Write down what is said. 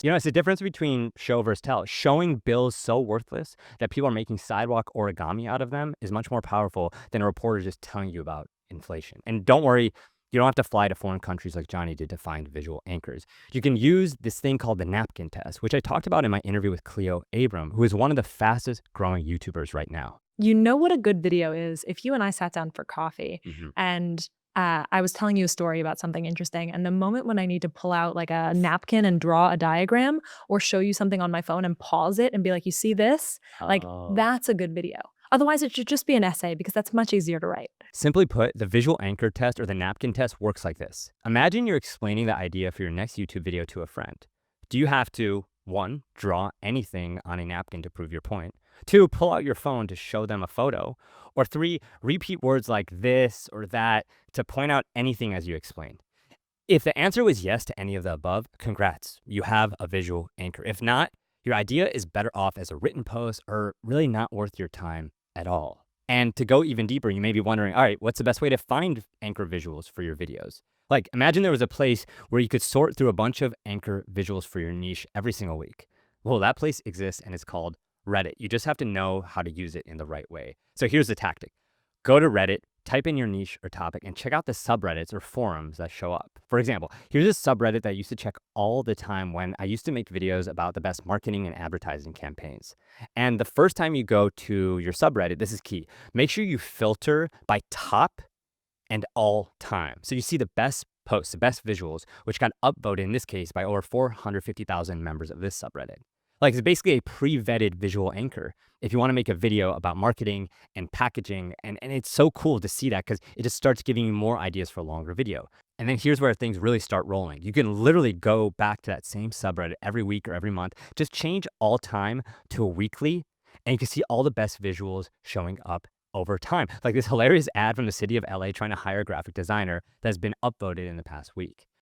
It's the difference between show versus tell. Showing bills so worthless that people are making sidewalk origami out of them is much more powerful than a reporter just telling you about inflation. And don't worry, you don't have to fly to foreign countries like Johnny did to find visual anchors. You can use this thing called the napkin test, which I talked about in my interview with Cleo Abram, who is one of the fastest growing YouTubers right now. You know what a good video is? If you and I sat down for coffee Mhm. and I was telling you a story about something interesting, and the moment when I need to pull out like a napkin and draw a diagram or show you something on my phone and pause it and be like, you see this? Like, Oh. that's a good video. Otherwise, it should just be an essay because that's much easier to write. Simply put, the visual anchor test or the napkin test works like this. Imagine you're explaining the idea for your next YouTube video to a friend. Do you have to, one, draw anything on a napkin to prove your point? Two, pull out your phone to show them a photo? Or three, repeat words like this or that to point out anything as you explain? If the answer was yes to any of the above, congrats, you have a visual anchor. If not, your idea is better off as a written post or really not worth your time at all. And to go even deeper, you may be wondering, all right, what's the best way to find anchor visuals for your videos? Like, imagine there was a place where you could sort through a bunch of anchor visuals for your niche every single week. Well, that place exists and it's called Reddit. You just have to know how to use it in the right way. So here's the tactic. Go to Reddit, type in your niche or topic, and check out the subreddits or forums that show up. For example, here's a subreddit that I used to check all the time when I used to make videos about the best marketing and advertising campaigns. And the first time you go to your subreddit, this is key. Make sure you filter by top and all time. So you see the best posts, the best visuals, which got upvoted in this case by over 450,000 members of this subreddit. Like it's basically a pre-vetted visual anchor if you want to make a video about marketing and packaging. And it's so cool to see that because it just starts giving you more ideas for a longer video. And then here's where things really start rolling. You can literally go back to that same subreddit every week or every month, just change all time to a weekly, and you can see all the best visuals showing up over time. Like this hilarious ad from the city of LA trying to hire a graphic designer that's been upvoted in the past week.